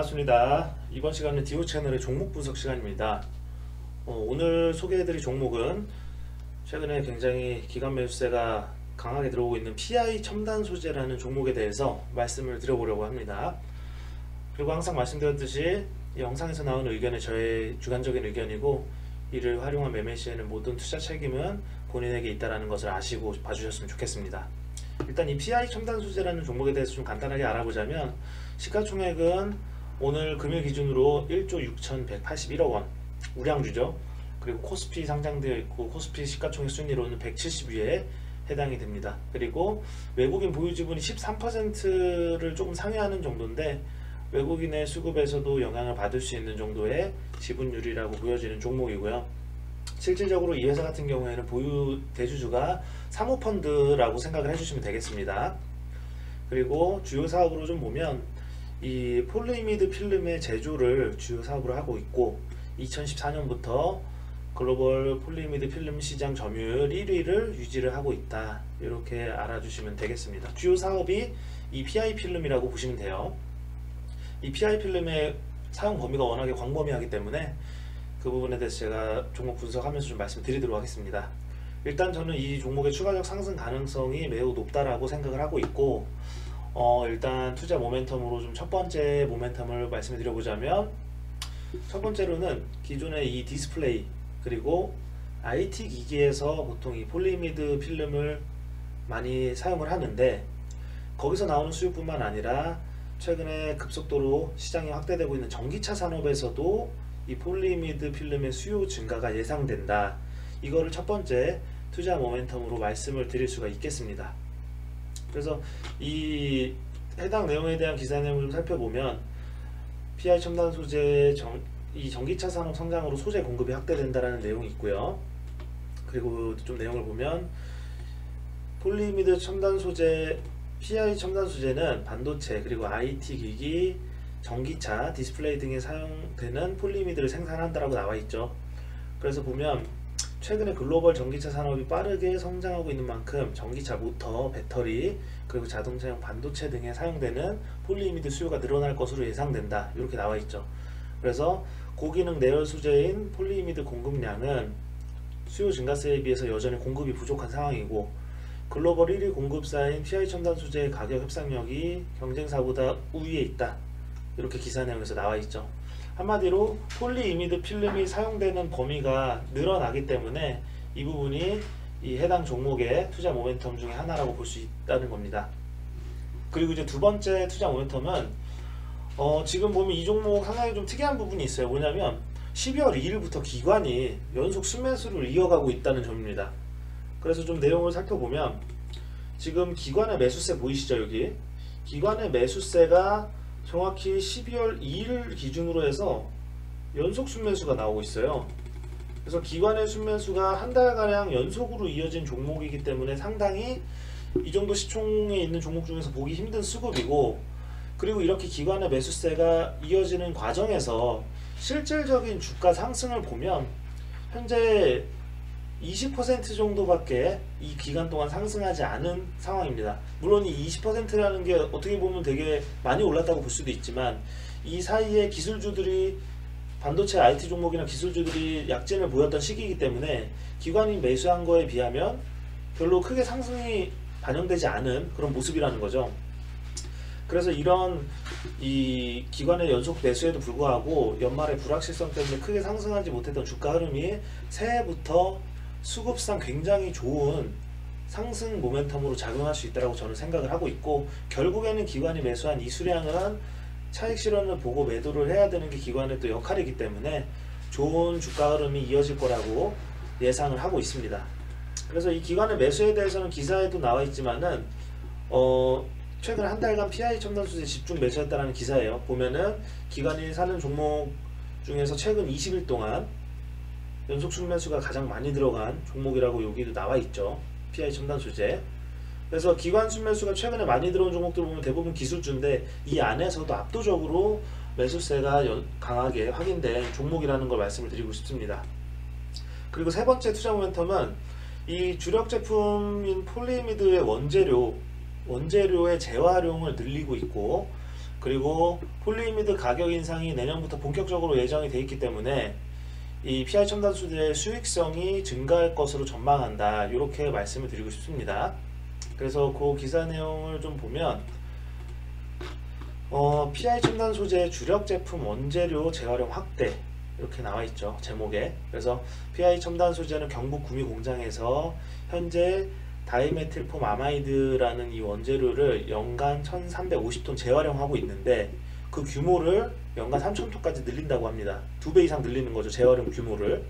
반갑습니다. 이번 시간은 디오 채널의 종목 분석 시간입니다. 오늘 소개해드릴 종목은 최근에 굉장히 기관 매수세가 강하게 들어오고 있는 PI 첨단 소재라는 종목에 대해서 말씀을 드려보려고 합니다. 그리고 항상 말씀드렸듯이 이 영상에서 나오는 의견은 저의 주관적인 의견이고, 이를 활용한 매매 시에는 모든 투자 책임은 본인에게 있다는 것을 아시고 봐주셨으면 좋겠습니다. 일단 이 PI 첨단 소재라는 종목에 대해서 좀 간단하게 알아보자면, 시가총액은 오늘 금일 기준으로 1조 6,181억 원, 우량주죠. 그리고 코스피 상장되어 있고 코스피 시가총액 순위로는 170위에 해당이 됩니다. 그리고 외국인 보유 지분이 13%를 조금 상회하는 정도인데, 외국인의 수급에서도 영향을 받을 수 있는 정도의 지분율이라고 보여지는 종목이고요. 실질적으로 이 회사 같은 경우에는 보유 대주주가 사모펀드라고 생각을 해주시면 되겠습니다. 그리고 주요 사업으로 좀 보면, 이 폴리이미드 필름의 제조를 주요 사업으로 하고 있고, 2014년부터 글로벌 폴리이미드 필름 시장 점유율 1위를 유지를 하고 있다, 이렇게 알아주시면 되겠습니다. 주요 사업이 이 PI 필름이라고 보시면 돼요. 이 PI 필름의 사용 범위가 워낙에 광범위하기 때문에 그 부분에 대해서 제가 종목 분석하면서 좀 말씀드리도록 하겠습니다. 일단 저는 이 종목의 추가적 상승 가능성이 매우 높다라고 생각을 하고 있고, 일단 투자 모멘텀으로 좀 첫 번째 모멘텀을 말씀을 드려보자면, 첫 번째로는 기존의 이 디스플레이 그리고 IT 기기에서 보통 이 폴리이미드 필름을 많이 사용을 하는데, 거기서 나오는 수요뿐만 아니라 최근에 급속도로 시장이 확대되고 있는 전기차 산업에서도 이 폴리이미드 필름의 수요 증가가 예상된다. 이거를 첫 번째 투자 모멘텀으로 말씀을 드릴 수가 있겠습니다. 그래서 이 해당 내용에 대한 기사 내용을 좀 살펴보면, PI 첨단 소재 이 전기차 산업 성장으로 소재 공급이 확대된다라는 내용이 있고요. 그리고 좀 내용을 보면, 폴리이미드 첨단 소재, PI 첨단 소재는 반도체 그리고 IT 기기, 전기차, 디스플레이 등에 사용되는 폴리이미드를 생산한다라고 나와 있죠. 그래서 보면 최근에 글로벌 전기차 산업이 빠르게 성장하고 있는 만큼 전기차 모터, 배터리, 그리고 자동차용 반도체 등에 사용되는 폴리이미드 수요가 늘어날 것으로 예상된다, 이렇게 나와 있죠. 그래서 고기능 내열 소재인 폴리이미드 공급량은 수요 증가세에 비해서 여전히 공급이 부족한 상황이고, 글로벌 1위 공급사인 PI 첨단 소재의 가격 협상력이 경쟁사보다 우위에 있다, 이렇게 기사 내용에서 나와 있죠. 한마디로 폴리이미드 필름이 사용되는 범위가 늘어나기 때문에 이 부분이 이 해당 종목의 투자 모멘텀 중에 하나라고 볼 수 있다는 겁니다. 그리고 이제 두 번째 투자 모멘텀은, 지금 보면 이 종목 상당히 좀 특이한 부분이 있어요. 뭐냐면 12월 2일부터 기관이 연속 순매수를 이어가고 있다는 점입니다. 그래서 좀 내용을 살펴보면, 지금 기관의 매수세 보이시죠? 여기 기관의 매수세가 정확히 12월 2일 기준으로 해서 연속 순매수가 나오고 있어요. 그래서 기관의 순매수가 한 달가량 연속으로 이어진 종목이기 때문에 상당히 이 정도 시총에 있는 종목 중에서 보기 힘든 수급이고, 그리고 이렇게 기관의 매수세가 이어지는 과정에서 실질적인 주가 상승을 보면 현재 20% 정도밖에 이 기간 동안 상승하지 않은 상황입니다. 물론 이 20%라는 게 어떻게 보면 되게 많이 올랐다고 볼 수도 있지만, 이 사이에 기술주들이, 반도체 IT 종목이나 기술주들이 약진을 보였던 시기이기 때문에 기관이 매수한 거에 비하면 별로 크게 상승이 반영되지 않은 그런 모습이라는 거죠. 그래서 이런 이 기관의 연속 매수에도 불구하고 연말에 불확실성 때문에 크게 상승하지 못했던 주가 흐름이 새해부터 수급상 굉장히 좋은 상승 모멘텀으로 작용할 수 있다고 저는 생각을 하고 있고, 결국에는 기관이 매수한 이 수량은 차익 실현을 보고 매도를 해야 되는 게 기관의 또 역할이기 때문에 좋은 주가 흐름이 이어질 거라고 예상을 하고 있습니다. 그래서 이 기관의 매수에 대해서는 기사에도 나와 있지만은, 최근 한 달간 PI 첨단 소재 집중 매수했다라는 기사예요. 보면은 기관이 사는 종목 중에서 최근 20일 동안 연속 순매수가 가장 많이 들어간 종목이라고 여기도 나와 있죠. PI 첨단 소재. 그래서 기관 순매수가 최근에 많이 들어온 종목들 보면 대부분 기술주인데, 이 안에서도 압도적으로 매수세가 강하게 확인된 종목이라는 걸 말씀을 드리고 싶습니다. 그리고 세 번째 투자 모멘텀은 이 주력 제품인 폴리이미드의 원재료의 재활용을 늘리고 있고, 그리고 폴리이미드 가격 인상이 내년부터 본격적으로 예정이 돼 있기 때문에 이 PI 첨단 소재의 수익성이 증가할 것으로 전망한다. 이렇게 말씀을 드리고 싶습니다. 그래서 그 기사 내용을 좀 보면 PI 첨단 소재의 주력 제품 원재료 재활용 확대 이렇게 나와 있죠, 제목에. 그래서 PI 첨단 소재는 경북 구미 공장에서 현재 다이메틸폼 아마이드라는 이 원재료를 연간 1350톤 재활용하고 있는데 그 규모를 연간 3000톤까지 늘린다고 합니다. 2배 이상 늘리는 거죠, 재활용 규모를.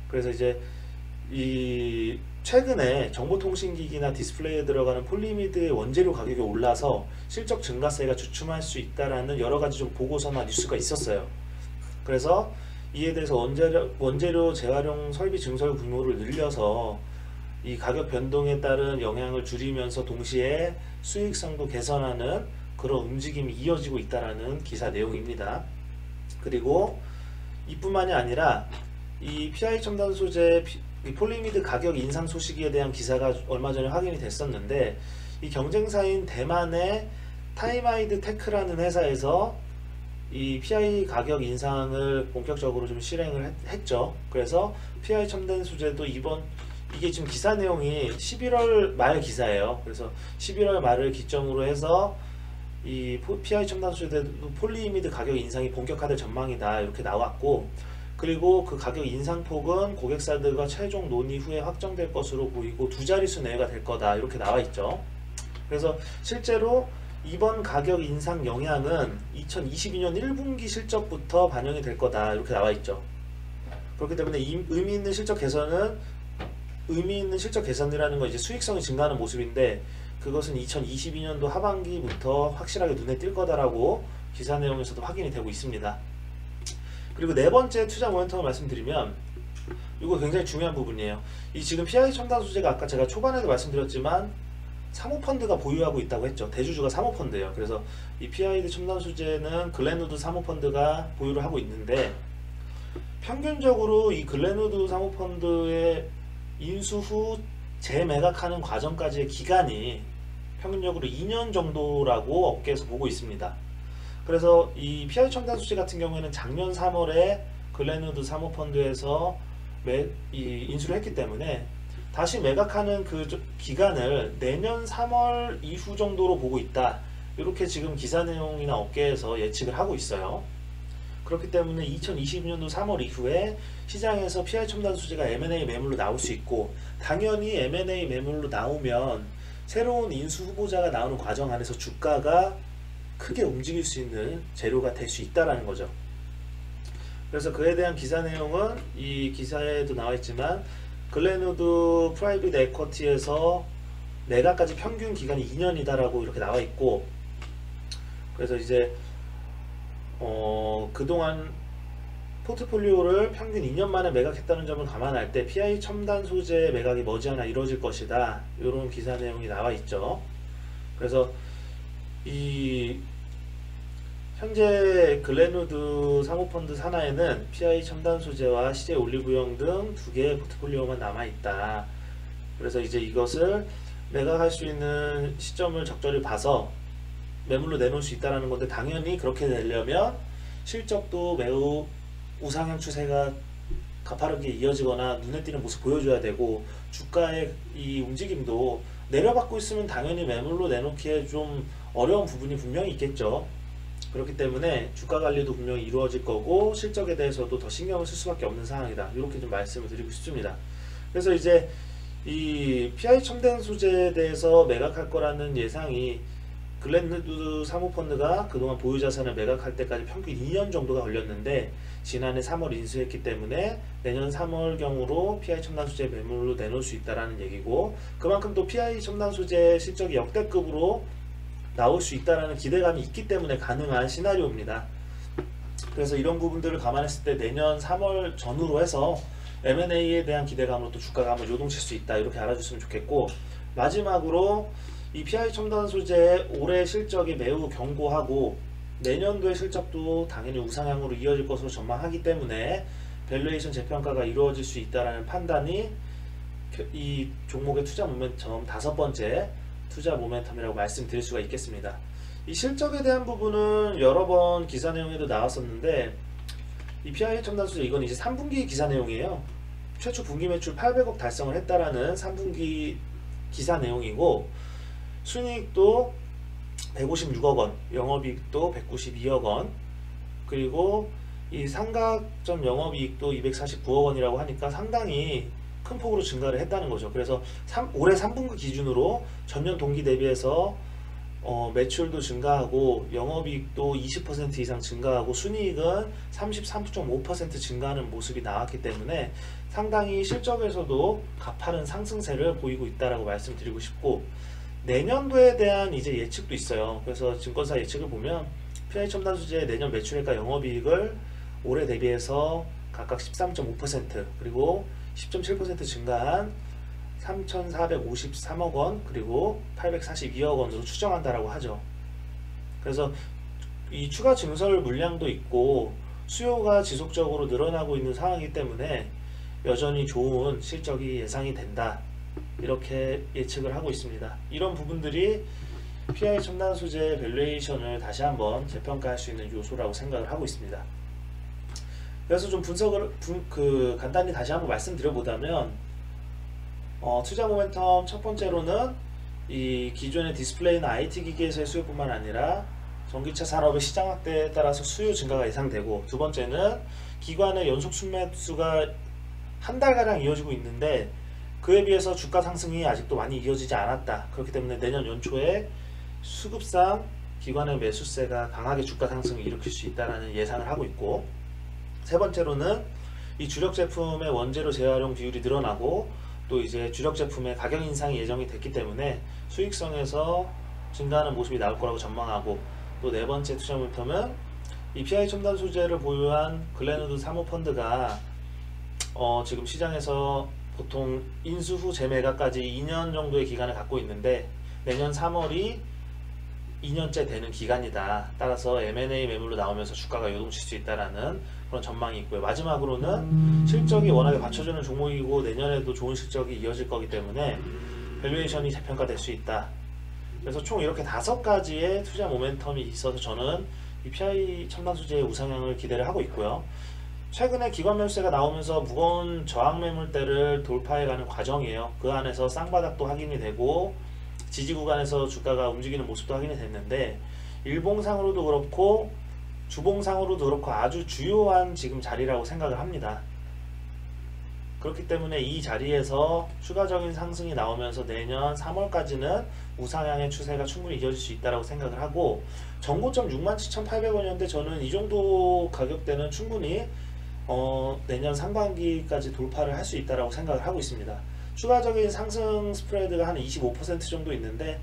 그래서 이제 이 최근에 정보통신기기나 디스플레이에 들어가는 폴리이미드의 원재료 가격이 올라서 실적 증가세가 주춤할 수 있다라는 여러 가지 좀 보고서나 뉴스가 있었어요. 그래서 이에 대해서 원재료 재활용 설비 증설 규모를 늘려서 이 가격 변동에 따른 영향을 줄이면서 동시에 수익성도 개선하는 그런 움직임이 이어지고 있다라는 기사 내용입니다. 그리고 이뿐만이 아니라 이 PI 첨단 소재 폴리이미드 가격 인상 소식에 대한 기사가 얼마 전에 확인이 됐었는데 이 경쟁사인 대만의 타이마이드 테크라는 회사에서 이 PI 가격 인상을 본격적으로 좀 실행을 했죠. 그래서 PI 첨단 소재도 이게 지금 기사 내용이 11월 말 기사예요. 그래서 11월 말을 기점으로 해서 이 PI 첨단 소재도 폴리이미드 가격 인상이 본격화될 전망이다 이렇게 나왔고, 그리고 그 가격 인상폭은 고객사들과 최종 논의 후에 확정될 것으로 보이고 2자릿수 내외가 될 거다 이렇게 나와 있죠. 그래서 실제로 이번 가격 인상 영향은 2022년 1분기 실적부터 반영이 될 거다 이렇게 나와 있죠. 그렇기 때문에 의미 있는 실적 개선이라는 건 이제 수익성이 증가하는 모습인데, 그것은 2022년도 하반기부터 확실하게 눈에 띌 거다라고 기사 내용에서도 확인이 되고 있습니다. 그리고 네 번째 투자 모멘텀을 말씀드리면, 이거 굉장히 중요한 부분이에요. 이 지금 PI 첨단 소재가 아까 제가 초반에도 말씀드렸지만 사모펀드가 보유하고 있다고 했죠. 대주주가 사모펀드예요. 그래서 이 PI 첨단 소재는 글렌우드 사모펀드가 보유를 하고 있는데, 평균적으로 이 글렌우드 사모펀드의 인수 후 재매각하는 과정까지의 기간이 평균적으로 2년 정도라고 업계에서 보고 있습니다. 그래서 이 PI 첨단 소재 같은 경우에는 작년 3월에 글렌우드 사모펀드에서 인수를 했기 때문에 다시 매각하는 그 기간을 내년 3월 이후 정도로 보고 있다. 이렇게 지금 기사 내용이나 업계에서 예측을 하고 있어요. 그렇기 때문에 2022년도 3월 이후에 시장에서 PI 첨단 소재가 M&A 매물로 나올 수 있고, 당연히 M&A 매물로 나오면 새로운 인수 후보자가 나오는 과정 안에서 주가가 크게 움직일 수 있는 재료가 될 수 있다는 거죠. 그래서 그에 대한 기사 내용은 이 기사에도 나와 있지만 글렌우드 프라이빗 에쿼티에서 매각까지 평균 기간이 2년이다라고 이렇게 나와 있고, 그래서 이제 그동안 포트폴리오를 평균 2년 만에 매각했다는 점을 감안할 때 PI 첨단 소재 매각이 머지않아 이루어질 것이다. 이런 기사 내용이 나와 있죠. 그래서 이 현재 글렌우드 사모펀드 산하에는 PI 첨단 소재와 CJ 올리브영 등 2개의 포트폴리오만 남아있다. 그래서 이제 이것을 매각할 수 있는 시점을 적절히 봐서 매물로 내놓을 수 있다는 건데, 당연히 그렇게 되려면 실적도 매우 우상향 추세가 가파르게 이어지거나 눈에 띄는 모습 보여줘야 되고, 주가의 이 움직임도 내려받고 있으면 당연히 매물로 내놓기에 좀 어려운 부분이 분명히 있겠죠. 그렇기 때문에 주가 관리도 분명히 이루어질 거고 실적에 대해서도 더 신경을 쓸 수밖에 없는 상황이다. 이렇게 좀 말씀을 드리고 싶습니다. 그래서 이제 이 PI 첨단 소재에 대해서 매각할 거라는 예상이 글렌우드 사모펀드가 그동안 보유 자산을 매각할 때까지 평균 2년 정도가 걸렸는데, 지난해 3월 인수했기 때문에 내년 3월경으로 PI 첨단 소재 매물로 내놓을 수 있다는 얘기고, 그만큼 또 PI 첨단 소재 실적이 역대급으로 나올 수 있다는 기대감이 있기 때문에 가능한 시나리오입니다. 그래서 이런 부분들을 감안했을 때 내년 3월 전후로 해서 M&A에 대한 기대감으로 또 주가가 한번 요동칠 수 있다. 이렇게 알아주시면 좋겠고, 마지막으로 이 PI 첨단 소재의 올해 실적이 매우 견고하고 내년도의 실적도 당연히 우상향으로 이어질 것으로 전망하기 때문에 밸류에이션 재평가가 이루어질 수 있다는 판단이 이 종목의 투자 모멘텀 5번째 투자 모멘텀이라고 말씀드릴 수가 있겠습니다. 이 실적에 대한 부분은 여러 번 기사 내용에도 나왔었는데, 이 PI 첨단소재 이건 이제 3분기 기사 내용이에요. 최초 분기 매출 800억 달성을 했다라는 3분기 기사 내용이고, 순이익도 156억 원, 영업이익도 192억 원, 그리고 이 삼각점 영업이익도 249억 원이라고 하니까 상당히 큰 폭으로 증가를 했다는 거죠. 그래서 올해 3분기 기준으로 전년 동기 대비해서 매출도 증가하고 영업이익도 20% 이상 증가하고 순이익은 33.5% 증가하는 모습이 나왔기 때문에 상당히 실적에서도 가파른 상승세를 보이고 있다라고 말씀드리고 싶고, 내년도에 대한 이제 예측도 있어요. 그래서 증권사 예측을 보면 PI 첨단소재의 내년 매출액과 영업이익을 올해 대비해서 각각 13.5% 그리고 10.7% 증가한 3,453억 원 그리고 842억 원으로 추정한다라고 하죠. 그래서 이 추가 증설 물량도 있고 수요가 지속적으로 늘어나고 있는 상황이기 때문에 여전히 좋은 실적이 예상이 된다, 이렇게 예측을 하고 있습니다. 이런 부분들이 PI 첨단 소재 밸류에이션을 다시 한번 재평가할 수 있는 요소라고 생각을 하고 있습니다. 그래서 좀 분석을 간단히 다시 한번 말씀드려보자면, 투자 모멘텀 첫 번째로는 이 기존의 디스플레이나 IT 기기에서의 수요뿐만 아니라 전기차 산업의 시장 확대에 따라서 수요 증가가 예상되고, 두 번째는 기관의 연속 순매수가 한 달가량 이어지고 있는데 그에 비해서 주가 상승이 아직도 많이 이어지지 않았다. 그렇기 때문에 내년 연초에 수급상 기관의 매수세가 강하게 주가 상승을 일으킬 수 있다는 예상을 하고 있고, 세 번째로는 이 주력 제품의 원재료 재활용 비율이 늘어나고 또 이제 주력 제품의 가격 인상이 예정이 됐기 때문에 수익성에서 증가하는 모습이 나올 거라고 전망하고, 또 네 번째 투자 모멘텀은 이 PI 첨단 소재를 보유한 글렌우드 사모펀드가 지금 시장에서 보통 인수 후 재매가까지 2년 정도의 기간을 갖고 있는데 내년 3월이 2년째 되는 기간이다. 따라서 M&A 매물로 나오면서 주가가 요동칠 수 있다라는 그런 전망이 있고요. 마지막으로는 실적이 워낙에 받쳐주는 종목이고 내년에도 좋은 실적이 이어질 거기 때문에 밸류에이션이 재평가될 수 있다. 그래서 총 이렇게 5가지의 투자 모멘텀이 있어서 저는 이 PI 첨단 소재의 우상향을 기대를 하고 있고요. 최근에 기관 매수세가 나오면서 무거운 저항 매물대를 돌파해가는 과정이에요. 그 안에서 쌍바닥도 확인이 되고 지지 구간에서 주가가 움직이는 모습도 확인이 됐는데, 일봉상으로도 그렇고 주봉상으로도 그렇고 아주 주요한 지금 자리라고 생각을 합니다. 그렇기 때문에 이 자리에서 추가적인 상승이 나오면서 내년 3월까지는 우상향의 추세가 충분히 이어질 수 있다고 생각을 하고, 전고점 67,800원이었는데 저는 이 정도 가격대는 충분히 내년 상반기까지 돌파를 할 수 있다고 생각을 하고 있습니다. 추가적인 상승 스프레드가 한 25% 정도 있는데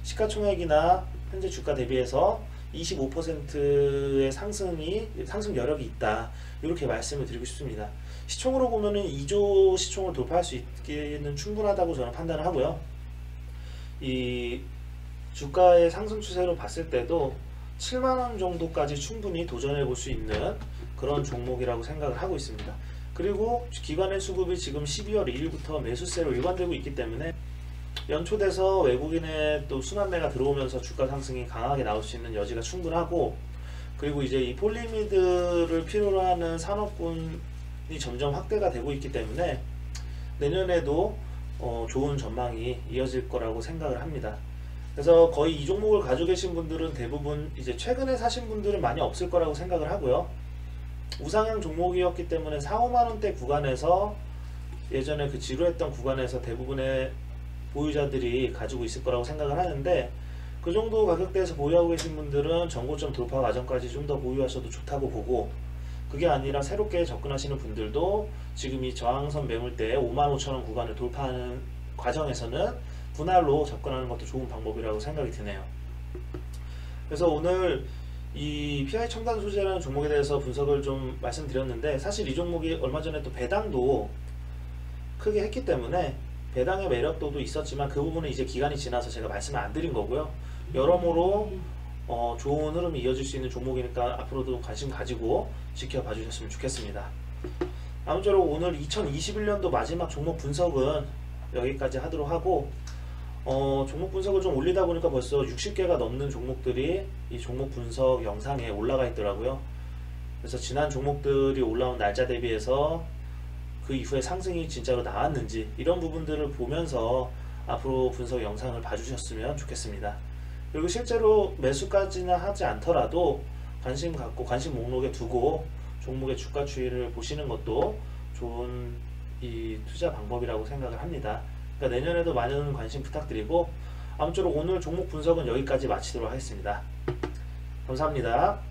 시가총액이나 현재 주가 대비해서 25%의 상승 여력이 있다, 이렇게 말씀을 드리고 싶습니다. 시총으로 보면은 2조 시총을 돌파할 수 있기는 충분하다고 저는 판단을 하고요. 이 주가의 상승 추세로 봤을 때도 7만원 정도까지 충분히 도전해 볼 수 있는 그런 종목이라고 생각을 하고 있습니다. 그리고 기관의 수급이 지금 12월 2일부터 매수세로 일관되고 있기 때문에 연초돼서 외국인의 또 순환매가 들어오면서 주가 상승이 강하게 나올 수 있는 여지가 충분하고, 그리고 이제 이 폴리미드를 필요로 하는 산업군이 점점 확대가 되고 있기 때문에 내년에도 좋은 전망이 이어질 거라고 생각을 합니다. 그래서 거의 이 종목을 가지고 계신 분들은 대부분 이제 최근에 사신 분들은 많이 없을 거라고 생각을 하고요. 우상향 종목이었기 때문에 4, 5만원대 구간에서 예전에 그 지루했던 구간에서 대부분의 보유자들이 가지고 있을 거라고 생각을 하는데, 그 정도 가격대에서 보유하고 계신 분들은 전고점 돌파 과정까지 좀 더 보유하셔도 좋다고 보고, 그게 아니라 새롭게 접근하시는 분들도 지금 이 저항선 매물대에 55,000원 구간을 돌파하는 과정에서는 분할로 접근하는 것도 좋은 방법이라고 생각이 드네요. 그래서 오늘 이 PI 첨단 소재라는 종목에 대해서 분석을 좀 말씀드렸는데, 사실 이 종목이 얼마 전에 또 배당도 크게 했기 때문에 배당의 매력도도 있었지만 그 부분은 이제 기간이 지나서 제가 말씀을 안 드린 거고요. 여러모로 좋은 흐름이 이어질 수 있는 종목이니까 앞으로도 관심 가지고 지켜봐 주셨으면 좋겠습니다. 아무쪼록 오늘 2021년도 마지막 종목 분석은 여기까지 하도록 하고, 종목 분석을 좀 올리다 보니까 벌써 60개가 넘는 종목들이 이 종목 분석 영상에 올라가 있더라고요. 그래서 지난 종목들이 올라온 날짜 대비해서 그 이후에 상승이 진짜로 나왔는지 이런 부분들을 보면서 앞으로 분석 영상을 봐주셨으면 좋겠습니다. 그리고 실제로 매수까지는 하지 않더라도 관심 갖고 관심 목록에 두고 종목의 주가 추이를 보시는 것도 좋은 이 투자 방법이라고 생각을 합니다. 그러니까 내년에도 많은 관심 부탁드리고, 아무쪼록 오늘 종목 분석은 여기까지 마치도록 하겠습니다. 감사합니다.